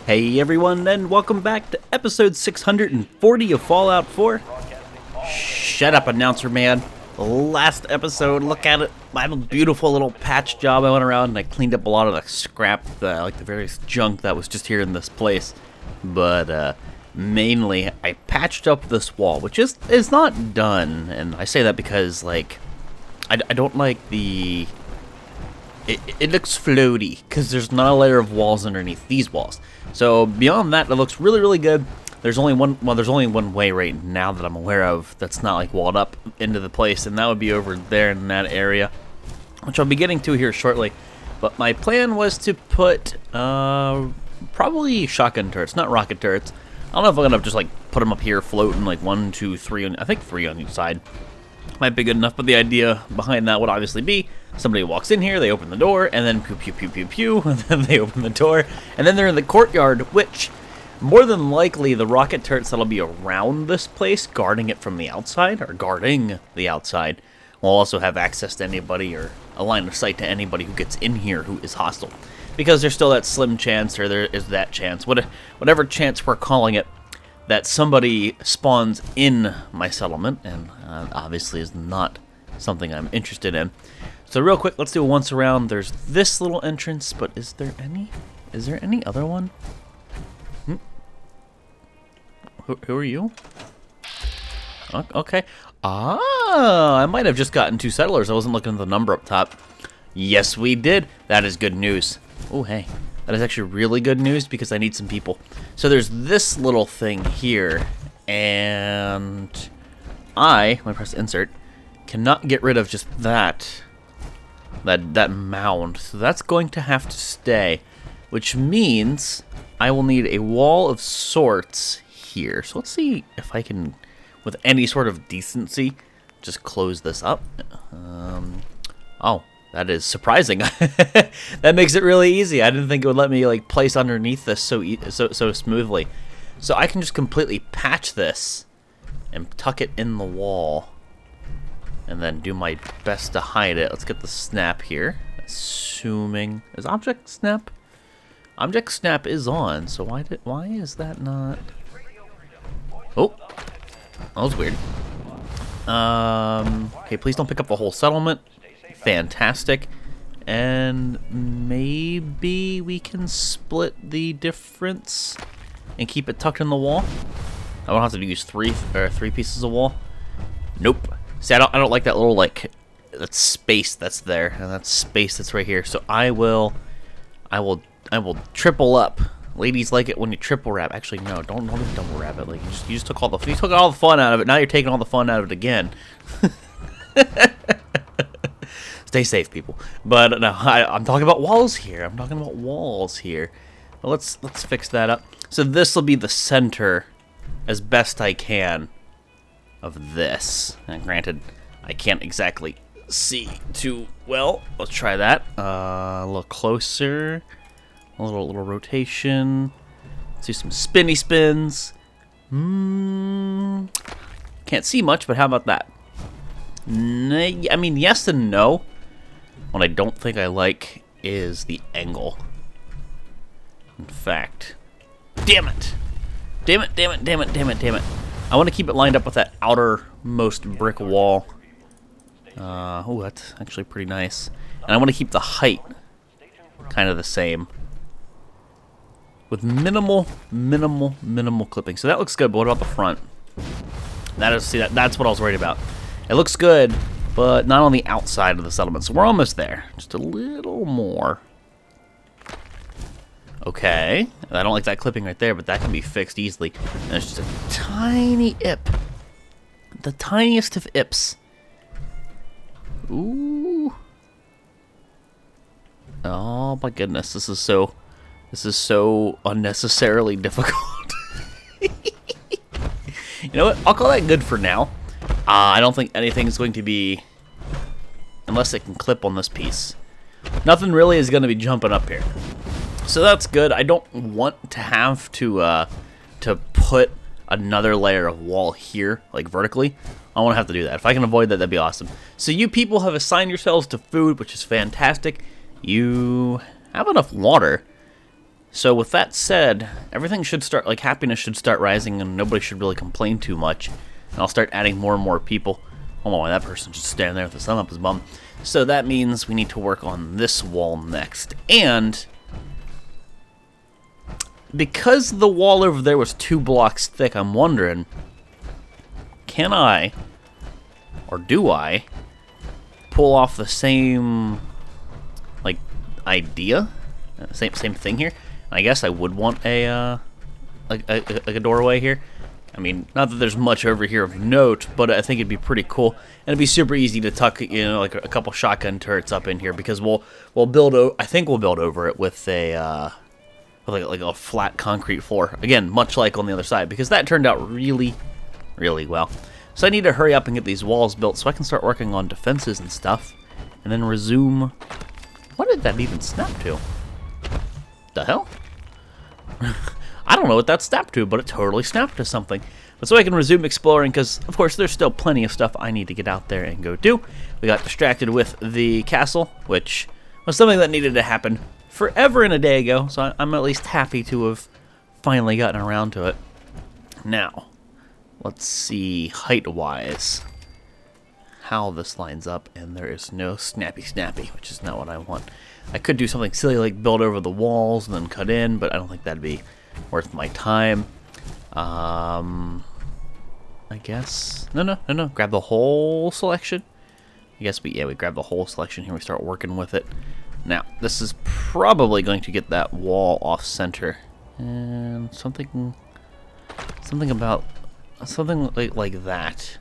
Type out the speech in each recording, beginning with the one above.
Hey everyone, and welcome back to episode 640 of Fallout 4. Shut up, announcer man. Last episode, look at it. I have a beautiful little patch job. I went around and I cleaned up a lot of the scrap, like the various junk that was just here in this place. But mainly, I patched up this wall, which is not done. And I say that because, like, I don't like the... It looks floaty, because there's not a layer of walls underneath these walls. So beyond that, it looks really, really good. There's only one way right now that I'm aware of that's not like walled up into the place, and that would be over there in that area, which I'll be getting to here shortly. But my plan was to put probably shotgun turrets, not rocket turrets. I don't know if I'm gonna just like put them up here floating, like 1, 2, 3, I think 3 on each side. Might be good enough, but the idea behind that would obviously be somebody walks in here, they open the door, and then pew pew pew pew pew, and then they open the door, and then they're in the courtyard, which more than likely the rocket turrets that'll be around this place, guarding it from the outside, or guarding the outside, will also have access to anybody, or a line of sight to anybody who gets in here who is hostile. Because there's still that slim chance, or there is that chance, whatever chance we're calling it, that somebody spawns in my settlement, and obviously is not something I'm interested in. So real quick, let's do a once around. There's this little entrance, but is there any other one? Who are you? Okay. I might have just gotten 2 settlers. I wasn't looking at the number up top. Yes, we did. That is good news. Oh, hey. That is actually really good news because I need some people. So there's this little thing here, and when I press insert, cannot get rid of just that mound. So that's going to have to stay, which means I will need a wall of sorts here. So let's see if I can, with any sort of decency, just close this up. Oh. That is surprising. That makes it really easy. I didn't think it would let me like place underneath this so smoothly. So I can just completely patch this and tuck it in the wall, and then do my best to hide it. Let's get the snap here. Assuming is object snap. Object snap is on. So why is that not? Oh, that was weird. Okay, please don't pick up the whole settlement. Fantastic. And maybe we can split the difference and keep it tucked in the wall. I won't have to use three pieces of wall. Nope. See, I don't like that little that space that's there, and that space that's right here. So I will triple up. Ladies like it when you triple wrap. Actually, no, don't even double wrap it. Like you just took all the fun out of it. Now you're taking all the fun out of it again. Stay safe, people. But no, I'm talking about walls here. Well, let's fix that up. So this will be the center, as best I can, of this. And granted, I can't exactly see too well. Let's try that. A little closer. A little rotation. Let's do some spinny spins. Can't see much, but how about that? I mean, yes and no. What I don't think I like is the angle. In fact, damn it. I want to keep it lined up with that outermost brick wall. Oh, that's actually pretty nice. And I want to keep the height kind of the same, with minimal clipping. So that looks good, but what about the front? That's what I was worried about. It looks good, but not on the outside of the settlement. So we're almost there. Just a little more. Okay. I don't like that clipping right there, but that can be fixed easily. And it's just a tiny ip. The tiniest of ips. Ooh. Oh my goodness. This is so unnecessarily difficult. You know what? I'll call that good for now. I don't think anything's going to be, unless it can clip on this piece. Nothing really is going to be jumping up here. So that's good. I don't want to have to put another layer of wall here, like vertically. I won't have to do that. If I can avoid that, that'd be awesome. So you people have assigned yourselves to food, which is fantastic. You have enough water. So with that said, everything should start, like happiness should start rising and nobody should really complain too much. And I'll start adding more and more people. Hold on, that person's just standing there with the sun up his bum. So that means we need to work on this wall next. And because the wall over there was 2 blocks thick, I'm wondering, can I, or do I, pull off the same, like, idea? Same thing here? I guess I would want a doorway here. I mean, not that there's much over here of note, but I think it'd be pretty cool, and it'd be super easy to tuck, you know, like a couple shotgun turrets up in here because we'll build. I think we'll build over it with a like a flat concrete floor again, much like on the other side, because that turned out really, really well. So I need to hurry up and get these walls built so I can start working on defenses and stuff, and then resume. What did that even snap to? The hell? I don't know what that snapped to, but it totally snapped to something. But so I can resume exploring, because, of course, there's still plenty of stuff I need to get out there and go do. We got distracted with the castle, which was something that needed to happen forever and a day ago, so I'm at least happy to have finally gotten around to it. Now, let's see height-wise how this lines up, and there is no snappy, which is not what I want. I could do something silly like build over the walls and then cut in, but I don't think that'd be worth my time. I guess no. Grab the whole selection. I guess we grab the whole selection here. We start working with it. Now this is probably going to get that wall off center, and something like that.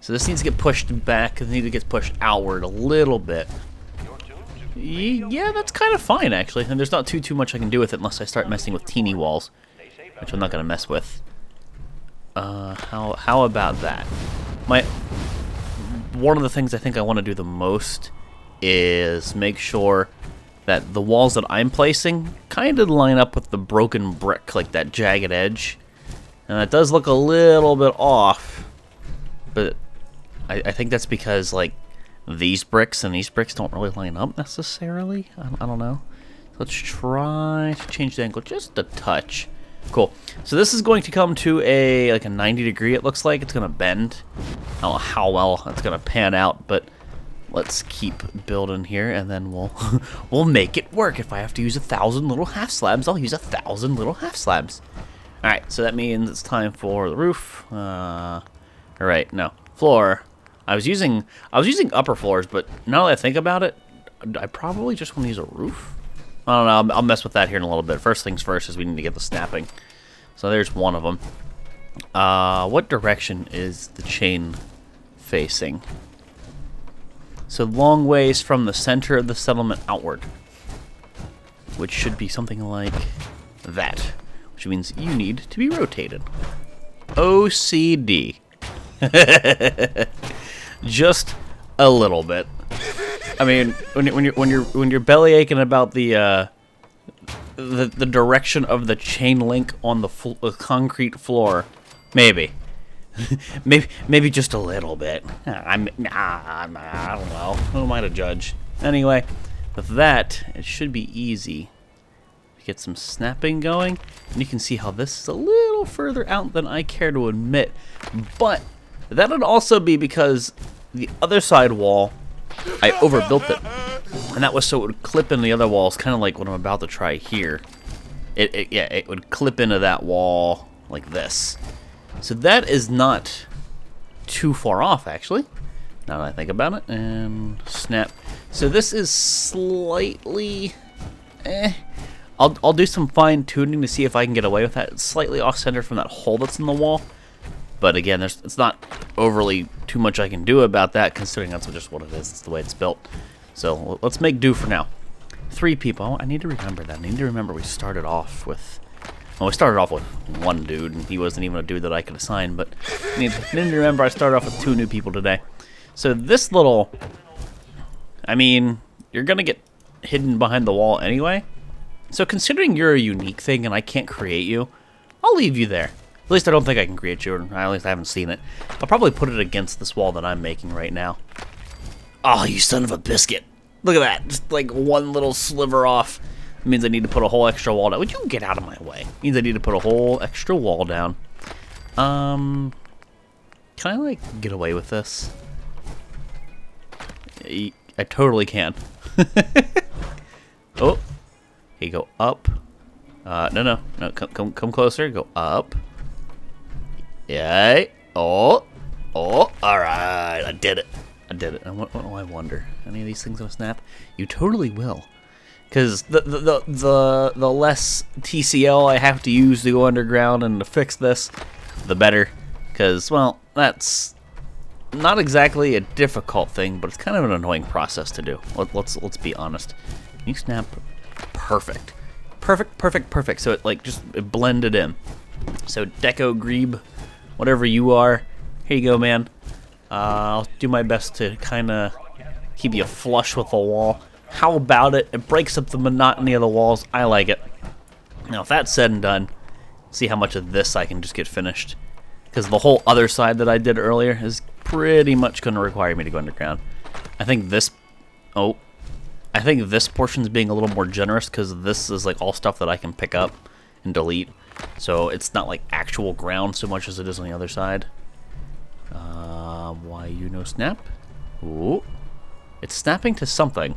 So this needs to get pushed back. It needs to get pushed outward a little bit. Yeah, that's kind of fine actually, and there's not too much I can do with it unless I start messing with teeny walls, which I'm not gonna mess with. How about that? One of the things I think I want to do the most is make sure that the walls that I'm placing kind of line up with the broken brick, like that jagged edge. And that does look a little bit off, but I think that's because like these bricks and these bricks don't really line up necessarily. I don't know. Let's try to change the angle just a touch. Cool. So this is going to come to a 90 degree. It looks like it's gonna bend. I don't know how well it's gonna pan out, but let's keep building here, and then we'll make it work. If I have to use 1,000 little half slabs, I'll use 1,000 little half slabs. All right. So that means it's time for the roof. All right. No floor. I was using upper floors, but now that I think about it, I probably just want to use a roof. I don't know. I'll mess with that here in a little bit. First things first is we need to get the snapping. So there's one of them. What direction is the chain facing? So long ways from the center of the settlement outward, which should be something like that, which means you need to be rotated. OCD. Just a little bit. I mean, when you're belly aching about the direction of the chain link on the concrete floor, maybe just a little bit. I don't know. Who am I to judge? Anyway, with that, it should be easy to get some snapping going, and you can see how this is a little further out than I care to admit, but that would also be because the other side wall, I overbuilt it, and that was so it would clip into the other walls, kind of like what I'm about to try here. It would clip into that wall like this. So that is not too far off, actually, now that I think about it. And snap. So this is slightly, I'll do some fine tuning to see if I can get away with that. It's slightly off center from that hole that's in the wall. But again, it's not overly too much I can do about that, considering that's just what it is. It's the way it's built. So let's make do for now. 3 people. I need to remember that. I need to remember we started off with... Well, we started off with 1 dude, and he wasn't even a dude that I could assign. But I need to remember I started off with 2 new people today. So this little... I mean, you're going to get hidden behind the wall anyway. So considering you're a unique thing and I can't create you, I'll leave you there. At least I don't think I can create you, or at least I haven't seen it. I'll probably put it against this wall that I'm making right now. Oh, you son of a biscuit. Look at that. Just like one little sliver off. It means I need to put a whole extra wall down. Would you get out of my way? It means I need to put a whole extra wall down. Can I, like, get away with this? I totally can. Oh. Okay, go up. No, come closer. Go up. Yay. Oh. All right. I did it. And what do I wonder? Any of these things will snap? You totally will. Because the less TCL I have to use to go underground and to fix this, the better. Because, well, that's not exactly a difficult thing, but it's kind of an annoying process to do. Let's be honest. You snap perfect. Perfect. So it blended in. So Deco Grebe, whatever you are, here you go, man. I'll do my best to kind of keep you flush with the wall. How about it? It breaks up the monotony of the walls. I like it. Now, if that's said and done, see how much of this I can just get finished. Because the whole other side that I did earlier is pretty much going to require me to go underground. I think this portion's being a little more generous because this is like all stuff that I can pick up and delete. So it's not like actual ground so much as it is on the other side. Why you no snap? Ooh. It's snapping to something.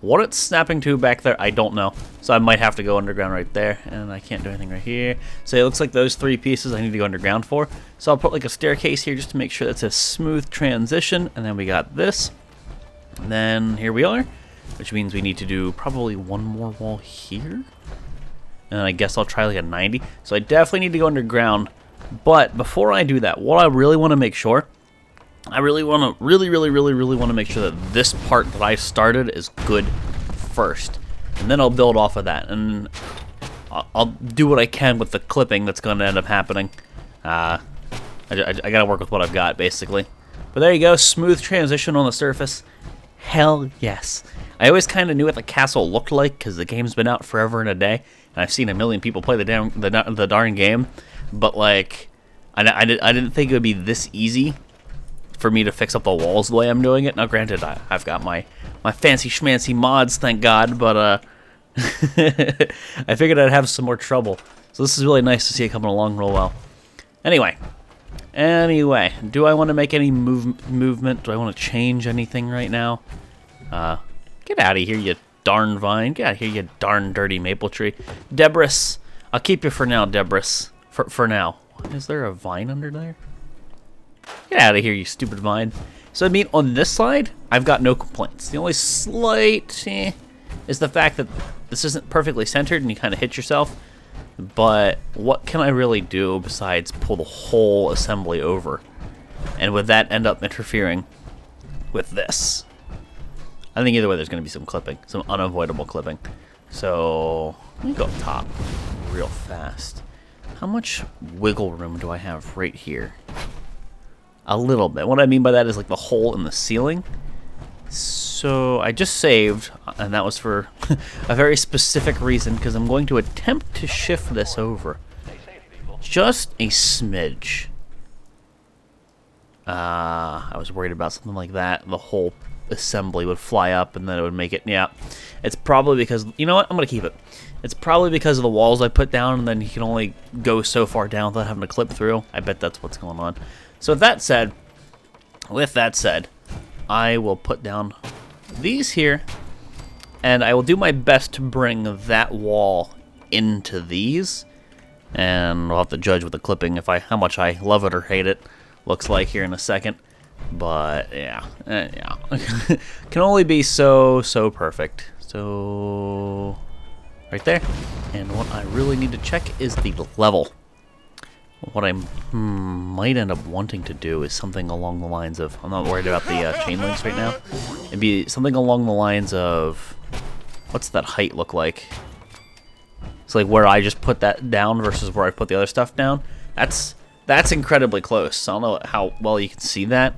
What it's snapping to back there, I don't know. So I might have to go underground right there, and I can't do anything right here. So it looks like those 3 pieces I need to go underground for. So I'll put like a staircase here just to make sure that's a smooth transition. And then we got this. And then here we are, which means we need to do probably one more wall here. And I guess I'll try like a 90. So I definitely need to go underground. But before I do that, what I really want to make sure, I really want to make sure that this part that I started is good first. And then I'll build off of that. And I'll do what I can with the clipping that's going to end up happening. I got to work with what I've got, basically. But there you go, smooth transition on the surface. Hell yes. I always kind of knew what the castle looked like because the game's been out forever and a day. And I've seen a million people play the darn game. But, like, I didn't think it would be this easy for me to fix up the walls the way I'm doing it. Now, granted, I've got my fancy schmancy mods, thank God, but I figured I'd have some more trouble. So this is really nice to see it coming along real well. Anyway, do I want to make any movement? Do I want to change anything right now? Get out of here, you darn vine. Get out of here, you darn dirty maple tree. Debris. I'll keep you for now, Debris. For now. Is there a vine under there? Get out of here, you stupid vine. So, I mean, on this side, I've got no complaints. The only slight is the fact that this isn't perfectly centered and you kind of hit yourself. But what can I really do besides pull the whole assembly over? And would that end up interfering with this? I think either way there's going to be some clipping, some unavoidable clipping. So, let me go up top real fast. How much wiggle room do I have right here? A little bit. What I mean by that is like the hole in the ceiling. So I just saved, and that was for a very specific reason, because I'm going to attempt to shift this over. Just a smidge. I was worried about something like that. The whole assembly would fly up, and then it would make it, yeah. It's probably because, you know what, I'm going to keep it. It's probably because of the walls I put down, and then you can only go so far down without having to clip through. I bet that's what's going on. So with that said, I will put down these here, and I will do my best to bring that wall into these, and we'll have to judge with the clipping how much I love it or hate it. Looks like here in a second, but yeah, can only be so perfect. So right there, and what I really need to check is the level. What I might end up wanting to do is something along the lines of, I'm not worried about the chain links right now. It'd be something along the lines of, what's that height look like? It's like where I just put that down versus where I put the other stuff down. That's incredibly close. I don't know how well you can see that.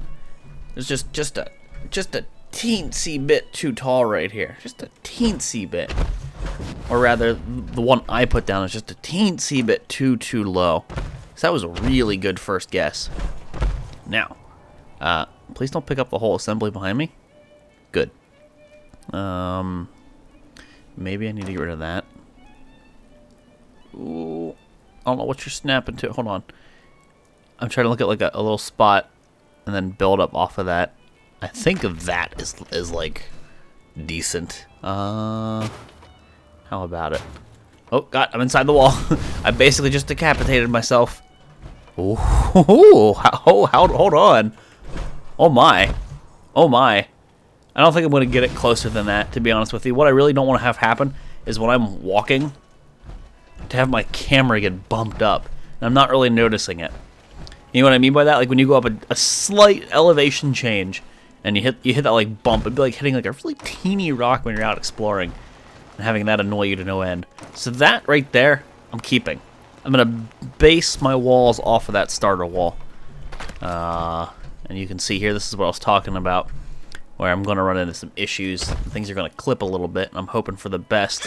It's just a teensy bit too tall right here. Just a teensy bit. Or rather, the one I put down is just a teensy bit too low. So that was a really good first guess. Now, please don't pick up the whole assembly behind me. Good. Maybe I need to get rid of that. Ooh. I don't know what you're snapping to. Hold on. I'm trying to look at like a little spot and then build up off of that. I think that is like decent. How about it? Oh God, I'm inside the wall. I basically just decapitated myself. Ooh, hold on. Oh my. Oh my. I don't think I'm going to get it closer than that, to be honest with you. What I really don't want to have happen is when I'm walking, to have my camera get bumped up. And I'm not really noticing it. You know what I mean by that? Like when you go up a slight elevation change and you hit that like bump, it'd be like hitting like a really teeny rock when you're out exploring and having that annoy you to no end. So that right there, I'm keeping. I'm going to base my walls off of that starter wall. And you can see here, this is what I was talking about, where I'm going to run into some issues. Things are going to clip a little bit, and I'm hoping for the best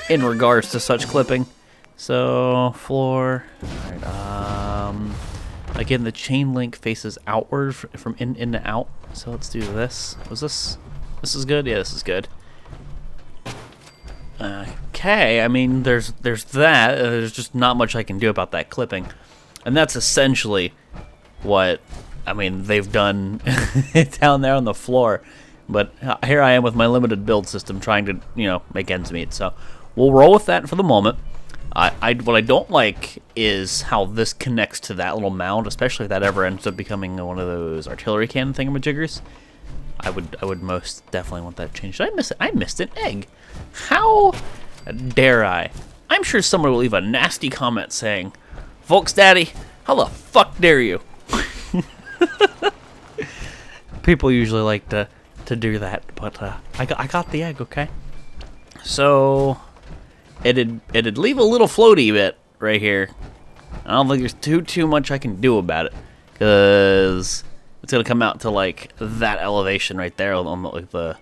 in regards to such clipping. So, floor. All right, again, the chain link faces outward from in to out. So let's do this. Was this? This is good? Yeah, this is good. Okay, I mean, there's that. There's just not much I can do about that clipping. And that's essentially what, I mean, they've done down there on the floor. But here I am with my limited build system trying to, you know, make ends meet. So we'll roll with that for the moment. What I don't like is how this connects to that little mound, especially if that ever ends up becoming one of those artillery cannon thingamajiggers. I would most definitely want that changed. Did I miss it? I missed an egg. How dare I? I'm sure someone will leave a nasty comment saying, "Volx Daddy, how the fuck dare you?" People usually like to do that, but I got the egg, okay? So it'd leave a little floaty bit right here. I don't think there's too much I can do about it, because it's gonna come out to like that elevation right there on like the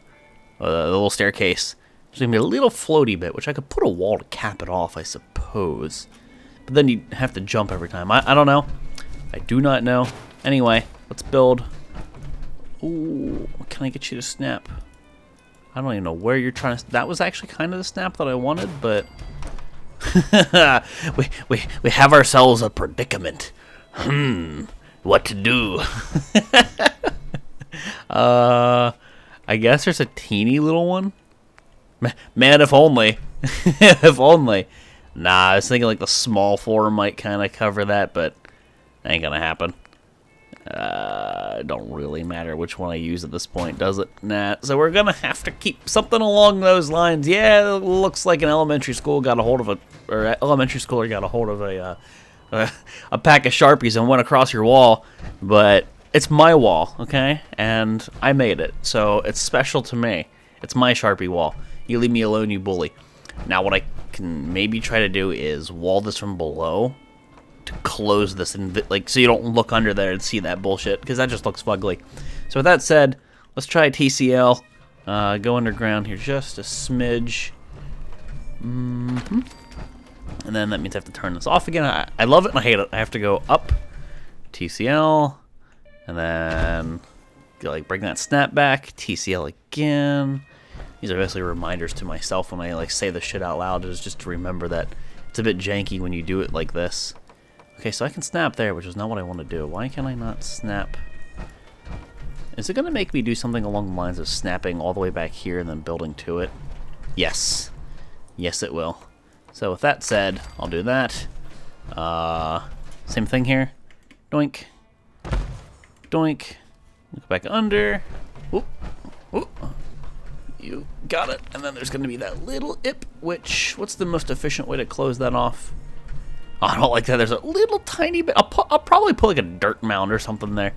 little staircase. There's gonna be a little floaty bit, which I could put a wall to cap it off, I suppose. But then you'd have to jump every time. I don't know. I do not know. Anyway, let's build. Ooh, can I get you to snap? I don't even know where you're trying to. That was actually kind of the snap that I wanted, but we have ourselves a predicament. What to do? I guess there's a teeny little one. Man, if only. If only. Nah, I was thinking like the small floor might kind of cover that, but ain't gonna happen. It don't really matter which one I use at this point, does it? Nah. So we're gonna have to keep something along those lines. Yeah, it looks like an elementary school got a hold of elementary schooler got a hold of a pack of Sharpies and went across your wall, but it's my wall, okay? And I made it, so it's special to me. It's my Sharpie wall. You leave me alone, you bully. Now what I can maybe try to do is wall this from below to close this, and like so you don't look under there and see that bullshit, because that just looks fugly. So with that said, let's try TCL. Go underground here just a smidge. And then that means I have to turn this off again. I love it and I hate it. I have to go up, TCL, and then like bring that snap back, TCL again. These are basically reminders to myself when I like say this shit out loud. It's just to remember that it's a bit janky when you do it like this. Okay, so I can snap there, which is not what I want to do. Why can I not snap? Is it going to make me do something along the lines of snapping all the way back here and then building to it? Yes. Yes, it will. So with that said, I'll do that. Same thing here. Doink. Doink. Look back under. Whoop. Whoop. You got it. And then there's going to be that little ip, which, what's the most efficient way to close that off? Oh, I don't like that. There's a little tiny bit. I'll probably put like a dirt mound or something there.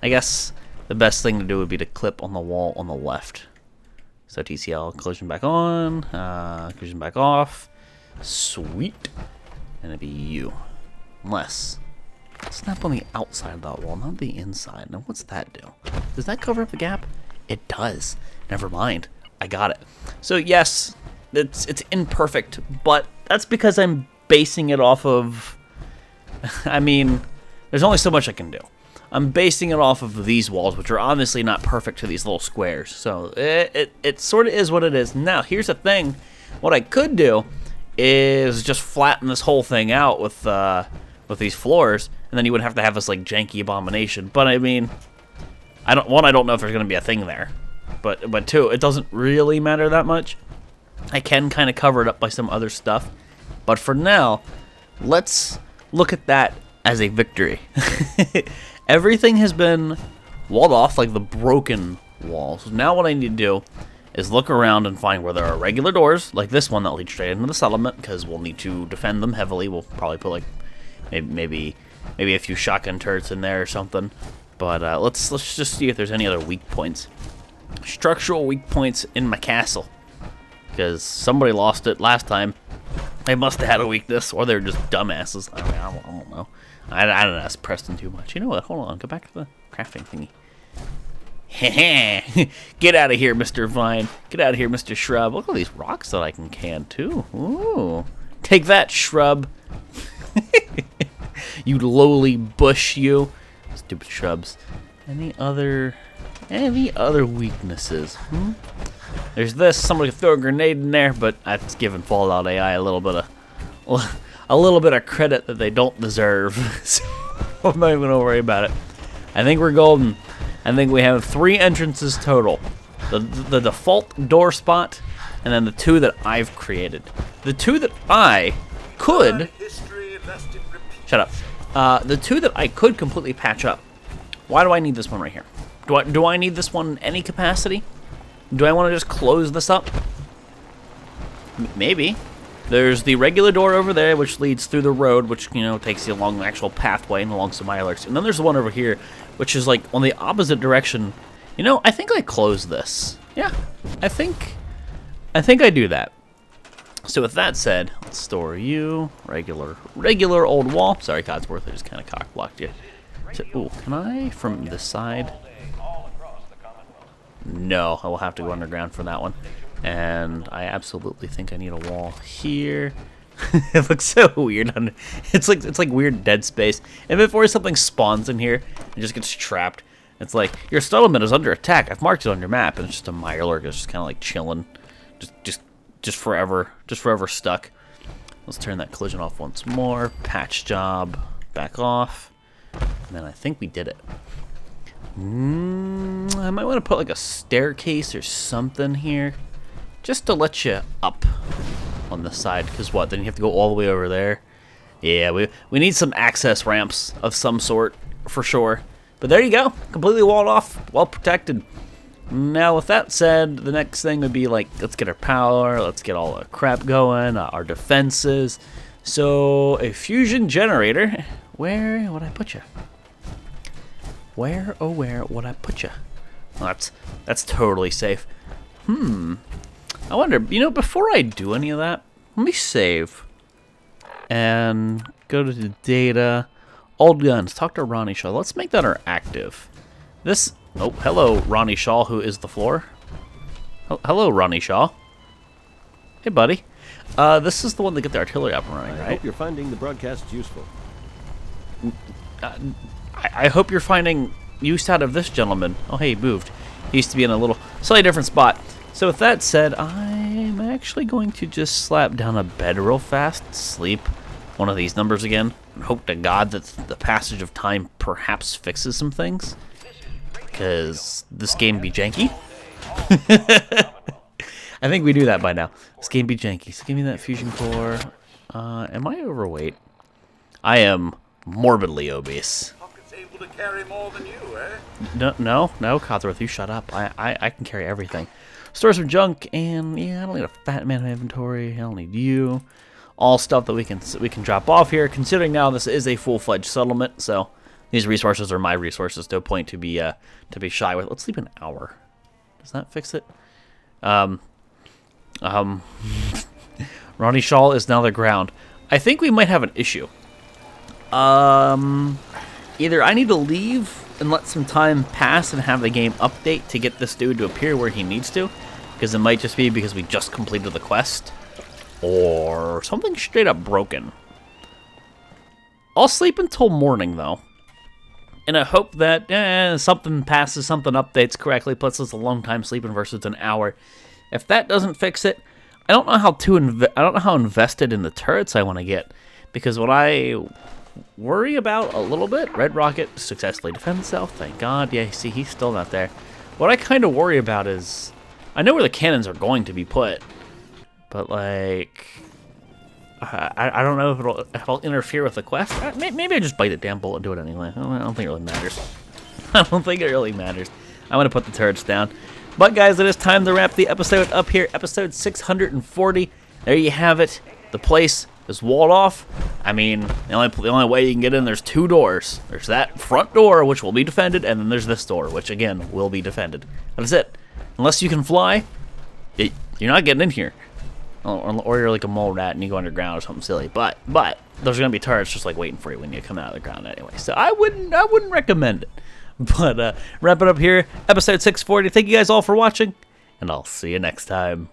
I guess the best thing to do would be to clip on the wall on the left. So TCL, collision back on, collision back off. Sweet. And it'd be you. Unless, snap on the outside of that wall, not the inside. Now what's that do? Does that cover up the gap? It does. Never mind. I got it. So yes, it's imperfect, but that's because I'm basing it off of, I mean, there's only so much I can do. I'm basing it off of these walls, which are obviously not perfect to these little squares. So it sort of is what it is. Now, here's the thing. What I could do is just flatten this whole thing out with these floors, and then you would have to have this like janky abomination. But I mean, I don't know if there's gonna be a thing there, but two, it doesn't really matter that much. I can kind of cover it up by some other stuff, but for now, let's look at that as a victory. Everything has been walled off, like the broken walls. So now what I need to do is look around and find where there are regular doors, like this one that leads straight into the settlement, because we'll need to defend them heavily. We'll probably put like maybe a few shotgun turrets in there or something. But let's just see if there's any other weak points. Structural weak points in my castle, because somebody lost it last time. They must have had a weakness, or they're just dumbasses. I mean, I don't know. I don't ask Preston too much. You know what? Hold on. Go back to the crafting thingy. Get out of here, Mr. Vine. Get out of here, Mr. Shrub. Look at all these rocks that I can too. Ooh. Take that, shrub. You lowly bush, you. Stupid shrubs. Any other weaknesses? There's this. Somebody could throw a grenade in there, but that's giving Fallout AI a little bit of credit that they don't deserve. So I'm not even gonna worry about it. I think we're golden. I think we have 3 entrances total. The default door spot, and then the 2 that I've created. The 2 that I could... Shut up. The 2 that I could completely patch up. Why do I need this one right here? Do I need this one in any capacity? Do I want to just close this up? Maybe. There's the regular door over there, which leads through the road, which, you know, takes you along the actual pathway and along some islands. And then there's the one over here, which is like on the opposite direction. You know, I think I close this. Yeah, I think I do that. So with that said, let's store you. Regular old wall. Sorry, Codsworth, I just kind of cock-blocked you. So, ooh, can I from this side? No, I will have to go underground for that one. And I absolutely think I need a wall here. It looks so weird. It's like weird dead space. And before something spawns in here and just gets trapped, it's like, your settlement is under attack. I've marked it on your map, and it's just a Mirelurk. It's just kind of like chilling, just forever stuck. Let's turn that collision off once more. Patch job, back off. And then I think we did it. I might want to put like a staircase or something here, just to let you up on the side. Because what? Then you have to go all the way over there. Yeah, we need some access ramps of some sort for sure. But there you go, completely walled off, well protected. Now with that said, the next thing would be like, let's get our power, let's get all the crap going, our defenses. So a fusion generator. Where would I put you? Where, oh where would I put you? Well, that's totally safe. I wonder, you know, before I do any of that, let me save and go to the data. Old guns, talk to Ronnie Shaw. Let's make that our active. This, oh, hello, Ronnie Shaw, who is the floor. Hello, Ronnie Shaw. Hey, buddy. This is the one that get the artillery up and running, right? I hope you're finding the broadcast useful. I hope you're finding use out of this gentleman. Oh, hey, he moved. He used to be in a little slightly different spot. So with that said, I'm actually going to just slap down a bed real fast, sleep one of these numbers again, and hope to God that the passage of time perhaps fixes some things. Because this game be janky. I think we do that by now. This game be janky. So give me that fusion core. Am I overweight? I am morbidly obese. Able to carry more than you, eh? No, Codsworth, you shut up. I can carry everything. Store some junk, and yeah, I don't need a fat man inventory. I don't need you. All stuff that we can drop off here. Considering now this is a full-fledged settlement, so these resources are my resources. No point to be shy with. Let's sleep an hour. Does that fix it? Ronnie Shaw is now the ground. I think we might have an issue. Either I need to leave and let some time pass and have the game update to get this dude to appear where he needs to, because it might just be because we just completed the quest, or something straight up broken. I'll sleep until morning, though, and I hope that something passes, something updates correctly, puts us a long time sleeping versus an hour. If that doesn't fix it, I don't know how invested in the turrets I want to get, because what I worry about a little bit, Red Rocket successfully defends itself, thank God. Yeah, see, he's still not there. What I kind of worry about is, I know where the cannons are going to be put, but like, I don't know if it'll interfere with the quest. Maybe I just bite a damn bullet and do it anyway. I don't think it really matters. I don't think it really matters. I'm going to put the turrets down. But guys, it is time to wrap the episode up here. Episode 640. There you have it. The place is walled off. I mean, the only way you can get in, there's two doors. There's that front door, which will be defended, and then there's this door, which again will be defended. That's it. Unless you can fly, you're not getting in here. Or you're like a mole rat and you go underground or something silly. But there's gonna be turrets just like waiting for you when you come out of the ground anyway. So I wouldn't recommend it. But wrap it up here. Episode 640. Thank you guys all for watching, and I'll see you next time.